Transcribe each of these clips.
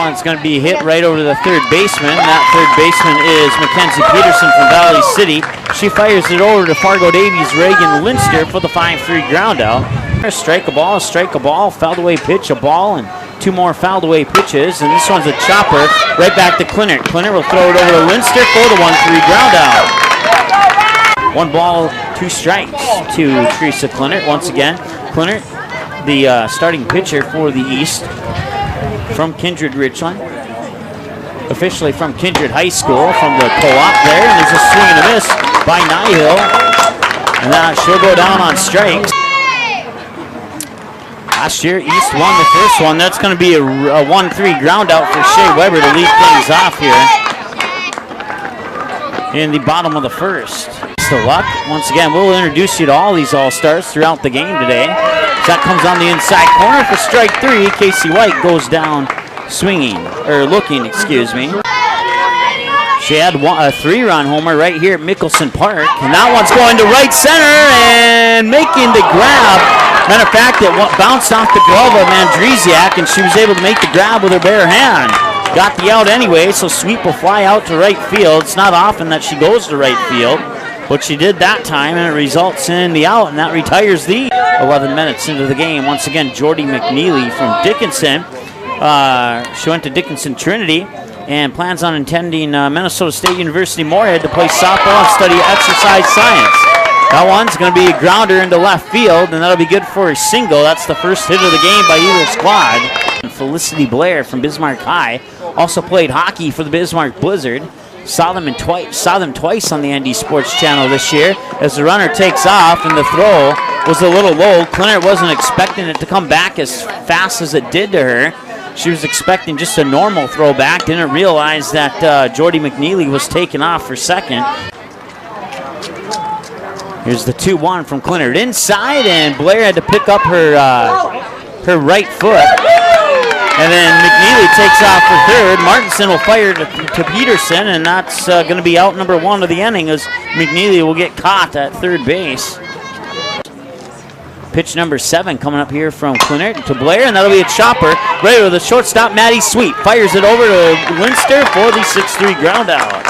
ball, and it's going to be hit right over to the third baseman. That third baseman is Mackenzie Peterson from Valley City. She fires it over to Fargo Davies' Reagan Linster for the 5-3 ground out. Strike a ball, fouled away pitch, a ball, and two more fouled away pitches, and this one's a chopper right back to Clinert. Clinert will throw it over to Linster for the 1-3 ground out. 1 ball, 2 strikes to Teresa Clinert. Once again, Clinert, the starting pitcher for the East from Kindred Richland, officially from Kindred High School, from the co-op there, and there's a swing and a miss by Nihil, and she'll go down on strikes. Last year, East won the first one. That's going to be a 1-3 ground out for Shea Weber to lead things off here in the bottom of the first. So luck. Once again, we'll introduce you to all these All-Stars throughout the game today. That comes on the inside corner for strike 3. Casey White goes down looking, excuse me. She had a 3-run homer right here at Mickelson Park, and that one's going to right center and making the grab. Matter of fact, it bounced off the glove of Mandrziak, and she was able to make the grab with her bare hand. Got the out anyway, so sweep will fly out to right field. It's not often that she goes to right field, but she did that time, and it results in the out, and that retires the 11 minutes into the game. Once again, Jordy McNeely from Dickinson. She went to Dickinson Trinity and plans on attending Minnesota State University Moorhead to play softball and study exercise science. That one's going to be a grounder into left field, and that'll be good for a single. That's the first hit of the game by either squad. And Felicity Blair from Bismarck High also played hockey for the Bismarck Blizzard. Saw them twice on the ND Sports Channel this year as the runner takes off, and the throw was a little low. Clinert wasn't expecting it to come back as fast as it did to her. She was expecting just a normal throwback, didn't realize that Jordy McNeely was taken off for second. Here's the 2-1 from Clinert inside, and Blair had to pick up her right foot. And then McNeely takes off for third. Martinson will fire to Peterson, and that's going to be out number 1 of the inning as McNeely will get caught at third base. Pitch number 7 coming up here from Clinert to Blair, and that'll be a chopper right over the shortstop. Maddie Sweet fires it over to Linster for the 6-3 ground out.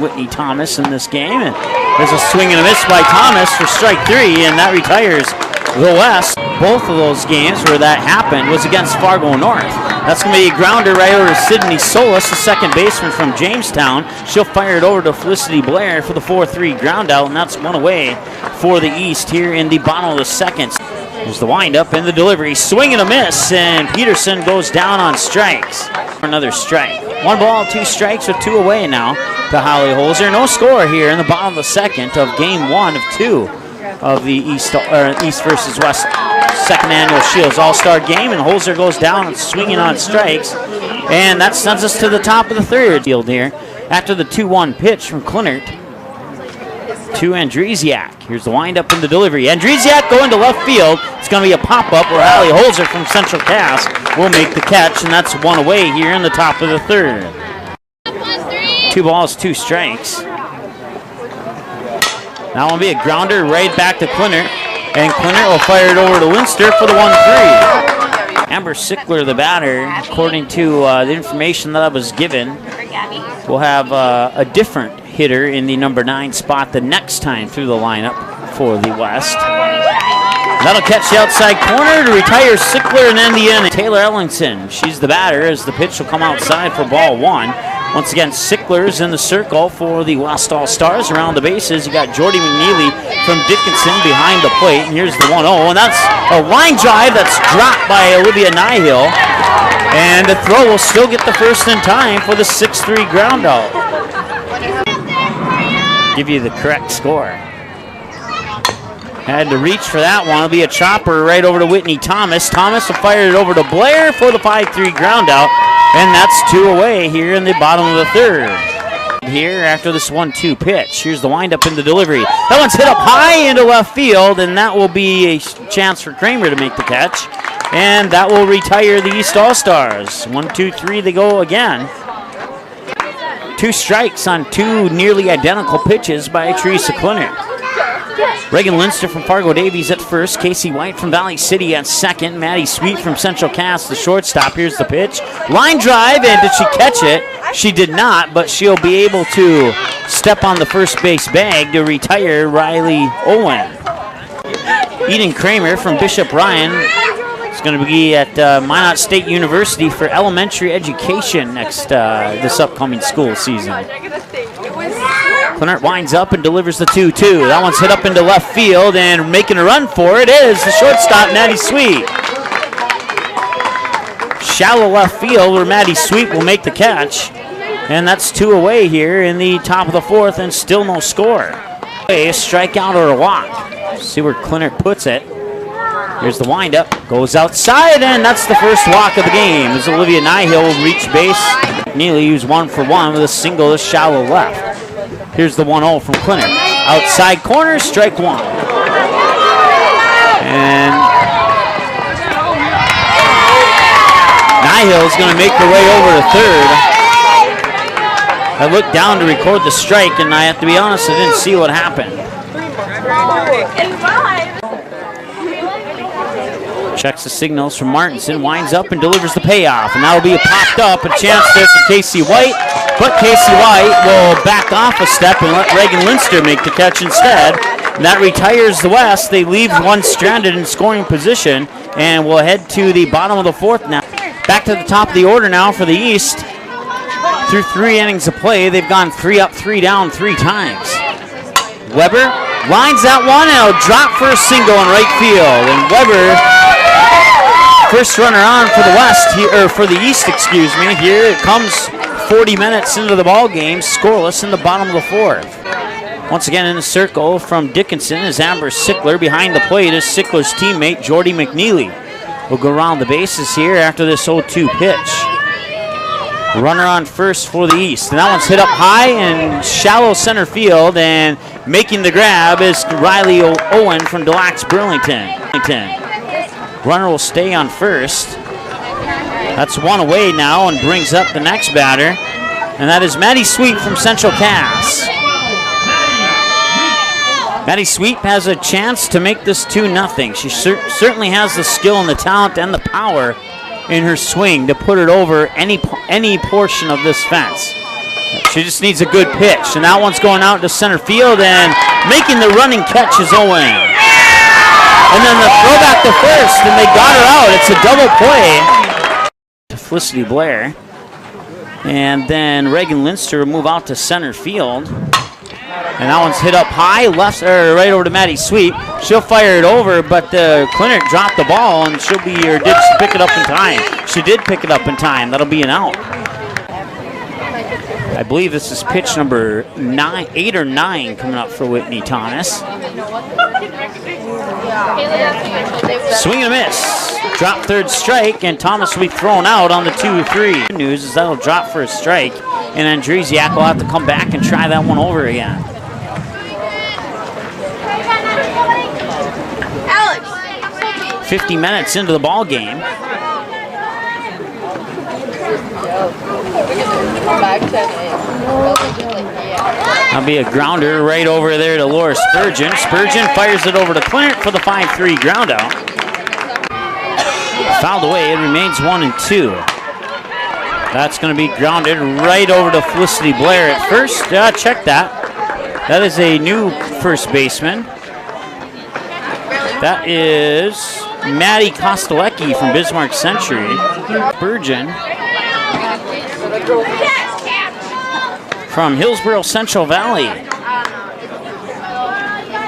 Whitney Thomas in this game, and there's a swing and a miss by Thomas for strike 3, and that retires the West. Both of those games where that happened was against Fargo North. That's going to be a grounder right over to Sydney Solis, the second baseman from Jamestown. She'll fire it over to Felicity Blair for the 4-3 ground out, and that's one away for the East here in the bottom of the second. There's the windup and the delivery. Swing and a miss, and Peterson goes down on strikes. Another strike. 1 ball, 2 strikes with 2 away now to Holly Holzer. No score here in the bottom of the second of game 1 of 2 of the East versus West second annual Shields All-Star game, and Holzer goes down and swinging on strikes, and that sends us to the top of the third field here after the 2-1 pitch from Clinert to Andrziak. Here's the windup and the delivery. Andrziak going to left field. It's going to be a pop-up where Holly Holzer from Central Cass will make the catch, and that's 1 away here in the top of the third. 2 balls, 2 strikes. That will be a grounder right back to Clinert, and Clinert will fire it over to Linster for the 1-3. Amber Sickler, the batter, according to the information that I was given, will have a different hitter in the number 9 spot the next time through the lineup for the West. That'll catch the outside corner to retire Sickler and end the inning. Taylor Ellingson, she's the batter as the pitch will come outside for ball 1. Once again, Sickler's in the circle for the West All-Stars. Around the bases, you got Jordy McNeely from Dickinson behind the plate, and here's the 1-0, and that's a line drive that's dropped by Olivia Nihil, and the throw will still get the first in time for the 6-3 ground out. Give you the correct score. Had to reach for that one. It'll be a chopper right over to Whitney Thomas. Thomas will fire it over to Blair for the 5-3 ground out, and that's 2 away here in the bottom of the third. Here after this 1-2 pitch. Here's the windup and the delivery. That one's hit up high into left field, and that will be a chance for Kramer to make the catch, and that will retire the East All-Stars. 1, 2, 3, they go again. 2 strikes on 2 nearly identical pitches by Teresa Clinert. Reagan Linster from Fargo Davies at first. Casey White from Valley City at second. Maddie Sweet from Central Cass, the shortstop. Here's the pitch. Line drive, and did she catch it? She did not, but she'll be able to step on the first base bag to retire Riley Owen. Eden Kramer from Bishop Ryan is going to be at Minot State University for elementary education this upcoming school season. Clenart winds up and delivers the 2-2. That one's hit up into left field, and making a run for it is the shortstop, Maddie Sweet. Shallow left field where Maddie Sweet will make the catch. And that's 2 away here in the top of the 4th, and still no score. A strikeout or a walk. See where Clenart puts it. Here's the windup. Goes outside, and that's the first walk of the game as Olivia Nyhill will reach base. Neely used 1 for 1 with a single to shallow left. Here's the 1-0 from Clenart. Outside corner, strike 1. And Nyhill is going to make her way over to third. I looked down to record the strike, and I have to be honest, I didn't see what happened. Checks the signals from Martinson, winds up and delivers the payoff, and that'll be a popped up, a chance there for Casey White, but Casey White will back off a step and let Reagan Linster make the catch instead. And that retires the West. They leave one stranded in scoring position, and we'll head to the bottom of the 4th now. Back to the top of the order now for the East. Through 3 innings of play, they've gone 3 up, 3 down 3 times. Weber lines that one, and it'll drop for a single in right field. And Weber, first runner on for the West, or for the East, excuse me. Here it comes 40 minutes into the ball game, scoreless in the bottom of the 4th. Once again in the circle from Dickinson is Amber Sickler. Behind the plate is Sickler's teammate Jordy McNeely. We'll go around the bases here after this 0-2 pitch. Runner on first for the East, and that one's hit up high in shallow center field, and making the grab is Riley Owen from Des Lacs Burlington. Runner will stay on first. That's 1 away now, and brings up the next batter, and that is Maddie Sweet from Central Cass. Maddie Sweet has a chance to make this 2-0. She certainly has the skill and the talent and the power in her swing to put it over any portion of this fence. She just needs a good pitch, and that one's going out to center field, and making the running catch is Owen. And then the throwback to first, and they got her out. It's a double play to Felicity Blair. And then Reagan Linster will move out to center field. And that one's hit up high, right over to Maddie Sweet. She'll fire it over, but Clenart dropped the ball, and did she pick it up in time? She did pick it up in time. That'll be an out. I believe this is pitch number 8 or 9 coming up for Whitney Thomas. Swing and a miss. Drop third strike, and Thomas will be thrown out on the 2-3. Good news is that'll drop for a strike, and Andresiak will have to come back and try that one over again. 50 minutes into the ball game. That'll be a grounder right over there to Laura Spurgeon. Spurgeon fires it over to Clenart for the 5-3 ground out. Fouled away, it remains 1-2. That's going to be grounded right over to Felicity Blair at first. Check that. That is a new first baseman. That is Maddie Kostelecki from Bismarck Century. Spurgeon from Hillsborough Central Valley.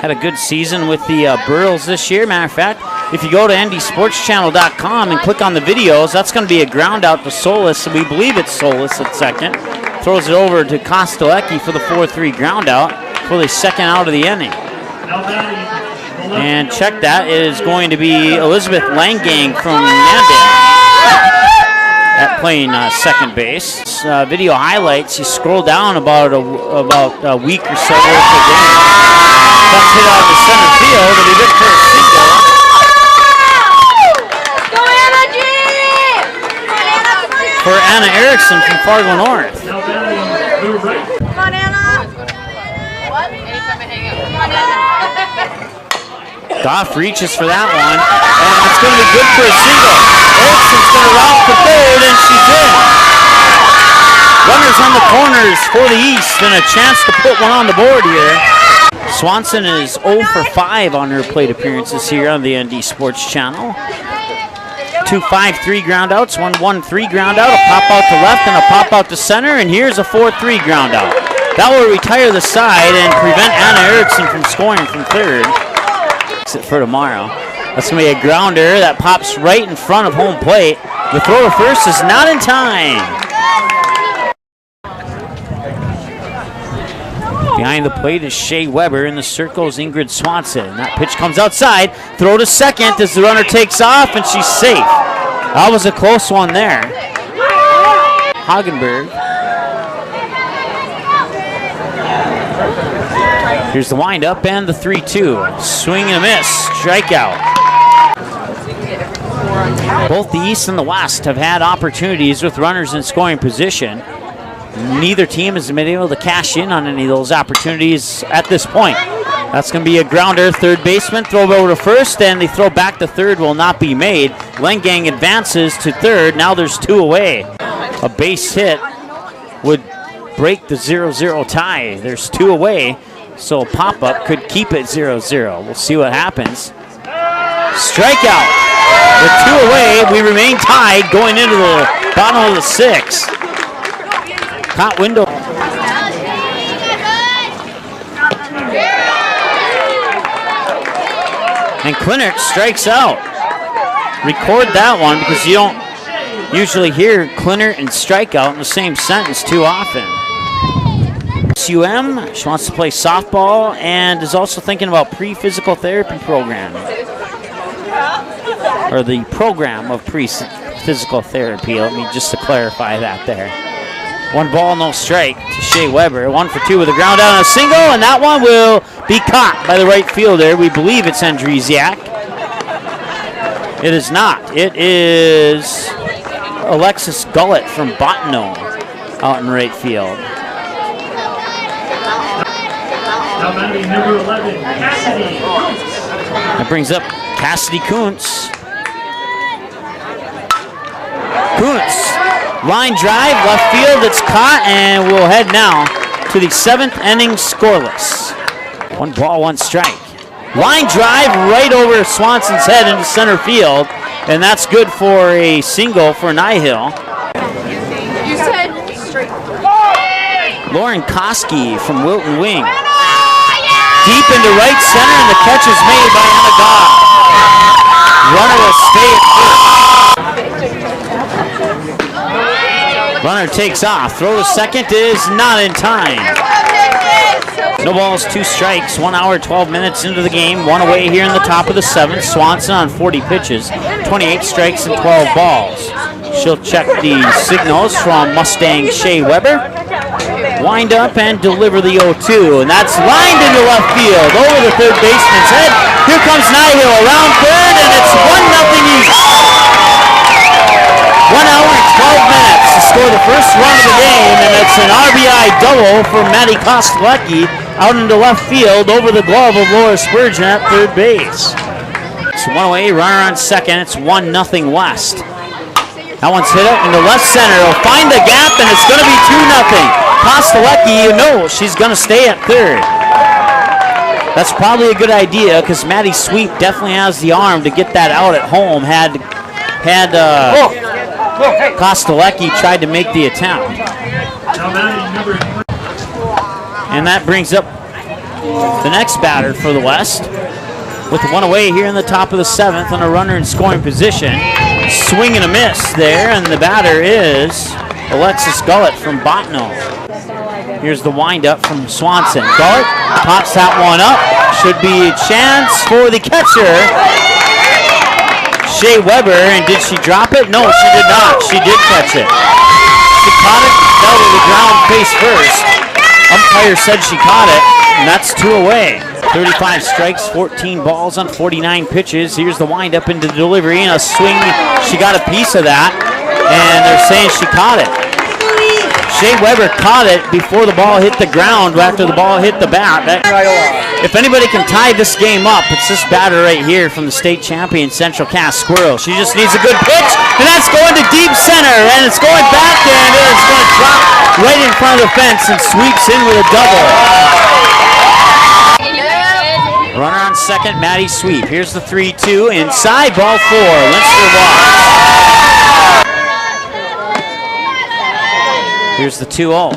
Had a good season with the Burls this year. Matter of fact, if you go to ndsportschannel.com and click on the videos, that's going to be a ground out to Solis. We believe it's Solis at second. Throws it over to Kostelecki for the 4-3 ground out for the second out of the inning. And check that, it is going to be Elizabeth Langang from Mandan at playing second base. Video highlights, you scroll down about a week or so worth of game. That's hit out of the center field, and he did for a single. For Anna Erickson from Fargo North. Come on, Anna. What? Anytime I hang out. Come on, Anna. Goff reaches for that one, and it's going to be good for a single. Erickson's going to route for third, and she's in. Runners on the corners for the East, and a chance to put one on the board here. Swanson is 0 for 5 on her plate appearances here on the ND Sports Channel. 2 5-3 ground outs, 1-1-3 ground out, a pop out to left and a pop out to center, and here's a 4-3 ground out. That will retire the side and prevent Anna Erickson from scoring from third. Exit for tomorrow. That's going to be a grounder that pops right in front of home plate. The throw to first is not in time. Behind the plate is Shea Weber. In the circle is Ingrid Swanson. That pitch comes outside. Throw to second as the runner takes off, and she's safe. That was a close one there. Hagenberg. Here's the windup and the 3-2. Swing and a miss. Strikeout. Both the East and the West have had opportunities with runners in scoring position. Neither team has been able to cash in on any of those opportunities at this point. That's going to be a grounder. Third baseman throw over to first, and the throw back to third will not be made. Lengang advances to third. Now there's 2 away. A base hit would break the 0-0 tie. There's 2 away, so a pop-up could keep it 0-0. We'll see what happens. Strikeout. With 2 away, we remain tied going into the bottom of the 6th. Hot window. And Klinert strikes out. Record that one because you don't usually hear Klinert and strikeout in the same sentence too often. SUM, she wants to play softball and is also thinking about pre-physical therapy program. Or the program of pre-physical therapy. Let me just to clarify that there. 1 ball, no strike to Shea Weber. 1 for 2 with a ground out and a single, and that one will be caught by the right fielder. We believe it's Andresiak. It is not. It is Alexis Gullett from Bottineau out in right field. Now batting number 11, Cassidy. That brings up Cassidy Kuntz. Kuntz. Line drive, left field, it's caught, and we'll head now to the 7th inning scoreless. 1 ball, 1 strike. Line drive right over Swanson's head into center field, and that's good for a single for Nihil. You said straight. Lauren Koski from Wilton Wing. Deep into right center, and the catch is made by Anna Goff. Runner will stay at first. Runner takes off. Throw to second is not in time. No balls, 2 strikes. 1 hour, 12 minutes into the game. 1 away here in the top of the 7th. Swanson on 40 pitches. 28 strikes and 12 balls. She'll check the signals from Mustang Shea Weber. Wind up and deliver the 0-2. And that's lined into left field. Over the third baseman's head. Here comes Nihil around third, and it's 1-0 East. 1 hour and 12 minutes to score the first run of the game, and it's an RBI double for Maddie Kostelecki out into left field over the glove of Laura Spurgeon at third base. It's 1 away, runner on second. It's 1-0 West. That one's hit up into left center. It'll find the gap, and it's going to be 2-0. Kostelecki, you know she's going to stay at third. That's probably a good idea because Maddie Sweep definitely has the arm to get that out at home had Kostelecki tried to make the attempt. And that brings up the next batter for the West. With 1 away here in the top of the 7th and a runner in scoring position. Swing and a miss there, and the batter is Alexis Gullett from Bottineau. Here's the windup from Swanson. Gullett pops that one up. Should be a chance for the catcher. Shea Weber, and did she drop it? No, she did not. She did catch it. She caught it, fell to the ground face first. Umpire said she caught it, and that's 2 away. 35 strikes, 14 balls on 49 pitches. Here's the windup into the delivery, and a swing. She got a piece of that, and they're saying she caught it. Shea Weber caught it before the ball hit the ground after the ball hit the bat. If anybody can tie this game up, it's this batter right here from the state champion Central Cass Squirrel. She just needs a good pitch, and that's going to deep center, and it's going backhanded. It's going to drop right in front of the fence and sweeps in with a double. Runner on second, Maddie Sweep. Here's the 3-2, inside, ball 4. Linster walks. Here's the 2-0.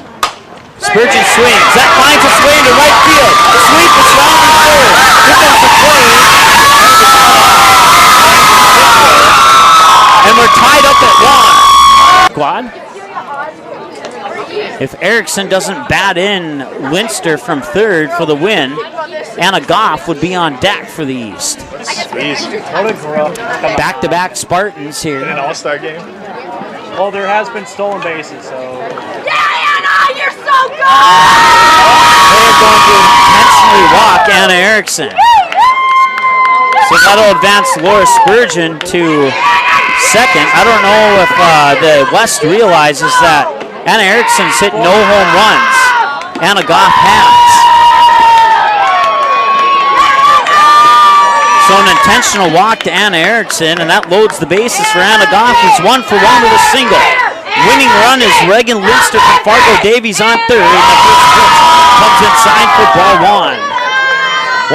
Spurgeon swings. That finds its way into right field. Sweep is rounding third. Here comes the play. And we're tied up at 1. Quad. If Erickson doesn't bat in Linster from third for the win, Anna Goff would be on deck for the East. Back-to-back Spartans here. In an all-star game. Well, there has been stolen bases, so. Yeah, Anna, you're so good! They're going to intentionally walk Anna Erickson. So that'll advance Laura Spurgeon to second. I don't know if the West realizes that Anna Erickson's hit no home runs. Anna Goff has. So an intentional walk to Anna Erickson, and that loads the bases for Anna Goff, who's 1 for 1 with a single. Winning run is Reagan Linster from Fargo Davies on third. And the first pitch comes inside for ball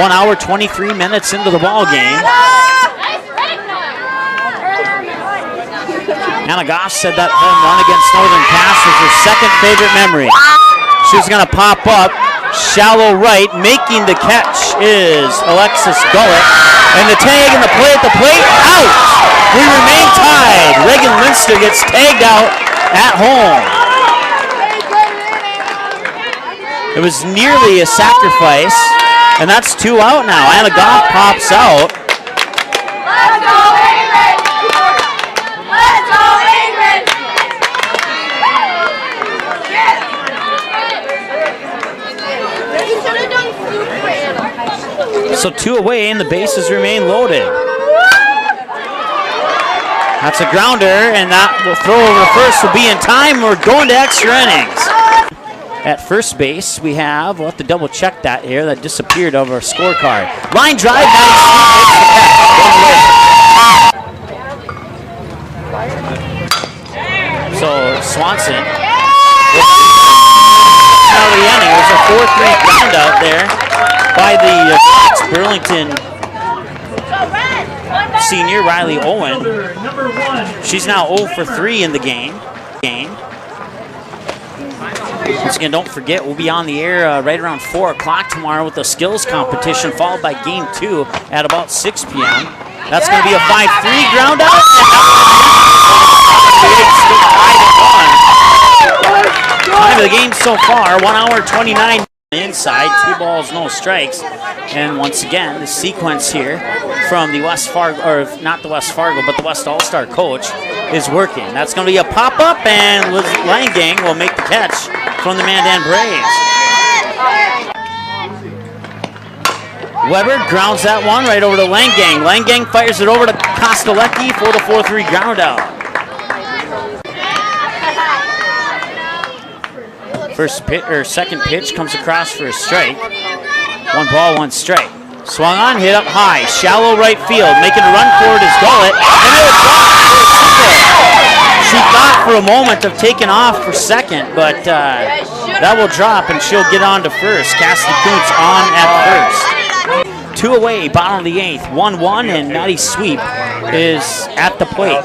1. 1 hour, 23 minutes into the ball game. Anna Goff said that home run against Northern Pass was her second favorite memory. She was going to pop up, shallow right, making the catch is Alexis Gullett. And the tag and the play at the plate, out! We remain tied. Reagan Linster gets tagged out at home. It was nearly a sacrifice, and that's 2 out now. Anna Goff pops out. Let's go, Ingrid! Let's go, Ingrid! So 2 away, and the bases remain loaded. That's a grounder, and that will throw over first will be in time. We're going to extra innings. At first base, we have, we'll have to double check that here. That disappeared over our scorecard. Line drive, Maddie Sweep makes the catch. So Swanson. Out of the inning. There's a 4-3 ground out there by the Burlington senior Riley Owen. She's now 0 for 3 in the game. Once again, don't forget, we'll be on the air right around 4 o'clock tomorrow with the skills competition, followed by game 2 at about 6 p.m. That's going to be a 5-3 ground out. Time of the game so far, 1 hour 29 inside, 2 balls, no strikes. And once again, the sequence here from the West Fargo, or not the West Fargo, but the West All-Star coach is working. That's going to be a pop-up, and Liz Langang will make the catch from the Mandan Braves. Weber grounds that one right over to Langang. Langang fires it over to Kostelecki for the 4-3 ground out. Second pitch comes across for a strike. 1 ball, 1 strike. Swung on, hit up high, shallow right field. Making a run for it is Gullett, and it'll drop for a single. She thought for a moment of taking off for second, but that will drop, and she'll get on to first. Cassidy Kuntz on at first. 2 away, bottom of the 8th, 1-1, and Maddie Sweep is at the plate.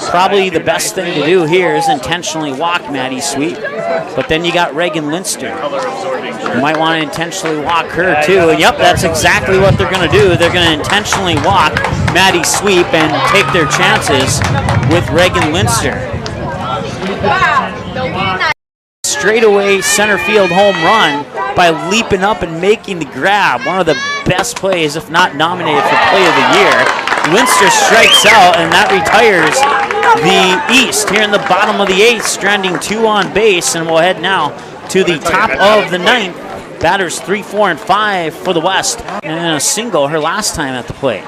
Probably the best thing to do here is intentionally walk Maddie Sweep, but then you got Reagan Linster. You might want to intentionally walk her too. And yep, that's exactly what they're going to do. They're going to intentionally walk Maddie Sweep and take their chances with Reagan Linster. Straightaway center field home run by leaping up and making the grab. One of the best plays, if not nominated for play of the year. Linster strikes out, and that retires the East here in the bottom of the 8th, stranding 2 on base, and we'll head now to the top of the 9th. Batters 3, 4, and 5 for the West, and a single her last time at the plate.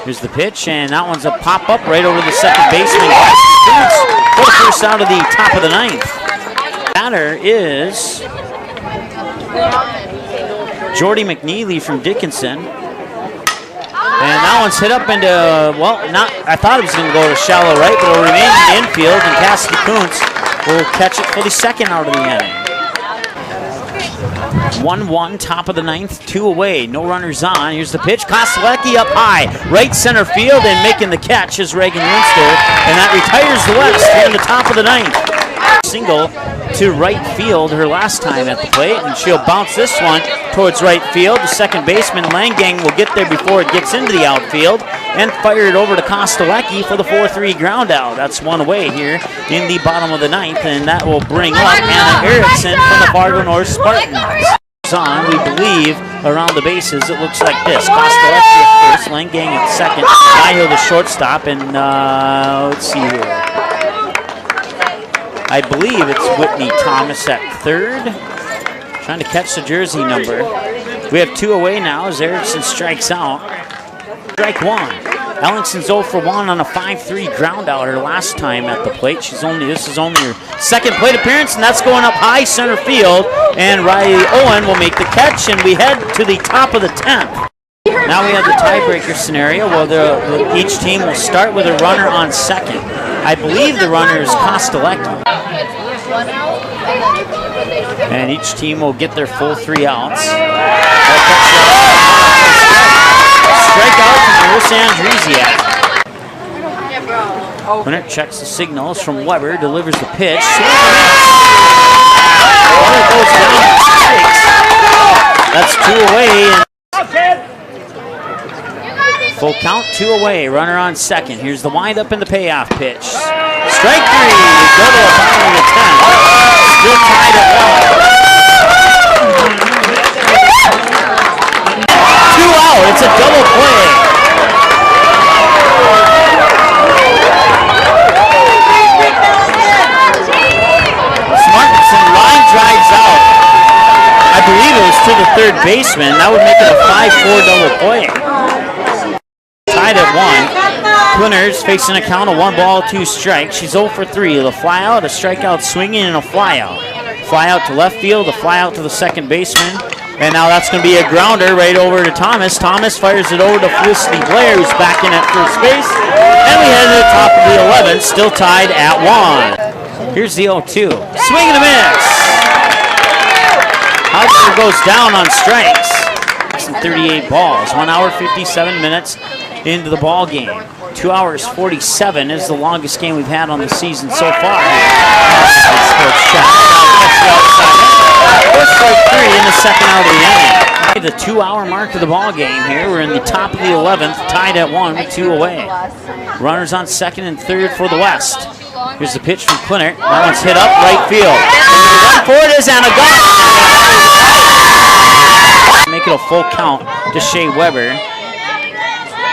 Here's the pitch, and that one's a pop-up right over the second baseman. For the first out of the top of the 9th. batter is Jordy McNeely from Dickinson. And that one's hit up into, well, I thought it was going to go to shallow right, but it'll remain in the infield, and Cassidy Kuntz will catch it for the second out of the inning. 1-1, top of the ninth, 2 away, no runners on. Here's the pitch, Kostelecki up high, right center field, and making the catch is Reagan Winster, and that retires the West here in the top of the ninth. Single to right field her last time at the plate, and she'll bounce this one towards right field. The second baseman, Langang, will get there before it gets into the outfield and fire it over to Kostelecki for the 4-3 ground out. That's 1 away here in the bottom of the ninth, and that will bring up Anna Erickson from the Fargo North Spartans. On, we believe, around the bases, it looks like this. Kostelecki at first, Langang at second, Nihil the shortstop, and let's see here. I believe it's Whitney Thomas at third. Trying to catch the jersey number. We have 2 away now as Erickson strikes out. Strike 1. Ellingson's 0 for 1 on a 5-3 ground out her last time at the plate. This is only her second plate appearance, and that's going up high center field. And Riley Owen will make the catch, and we head to the top of the 10th. Now we have the tiebreaker scenario where each team will start with a runner on second. I believe the runner is Kostelecki. And each team will get their full 3 outs. Strikeout from Marissa Andresiak. Quinter checks the signals from Weber, delivers the pitch. Weber goes down and strikes. That's 2 away. Full count, 2 away. Runner on second. Here's the windup and the payoff pitch. Strike 3. We go to the bottom of the 10th. Still tied at 1. 2 out. It's a double play. Smartenson line drives out. I believe it was to the third baseman. That would make it a 5-4 double play. Tied at 1. Quinter's facing a count of 1 ball, 2 strikes. She's 0 for 3. The fly out, a strikeout swinging, and a fly out. Fly out to left field, a fly out to the second baseman. And now that's going to be a grounder right over to Thomas. Thomas fires it over to Felicity Blair, who's back in at first base. And we head to the top of the 11th, still tied at 1. Here's the 0-2. Swing and a miss. Hauser goes down on strikes. 38 balls, 1 hour, 57 minutes into the ball game. 2 hours, 47 is the longest game we've had on the season so far. Strike 3 in the second out of the inning. The 2-hour mark of the ball game here. We're in the top of the 11th, tied at 1 with 2 away. Runners on second and third for the West. Here's the pitch from Quinter. That one's hit up right field. And the run for it is Anagata. Make it a full count to Shea Weber.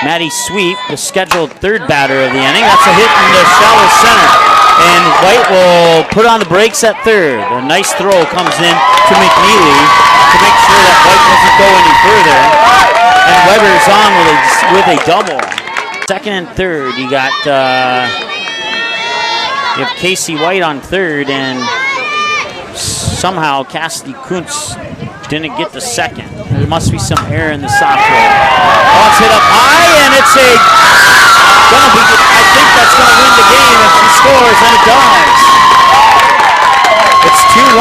Maddie Sweep, the scheduled third batter of the inning. That's a hit in the shallow center. And White will put on the brakes at third. A nice throw comes in to McNeely to make sure that White doesn't go any further. And Weber's on with a double. Second and third, you got you have Casey White on third, and somehow Cassidy Kuntz didn't get the second. There must be some error in the software. Oh, it's hit up high, and it's I think that's going to win the game if she scores, and it does. It's 2-1.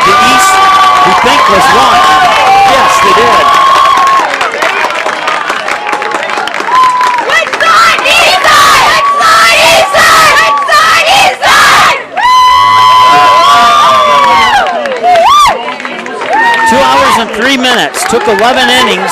The East, we think, was won. Yes, they did. Which side? East side! Which side? East side! Which side? East side! 2 hours and 3 minutes. Took 11 innings.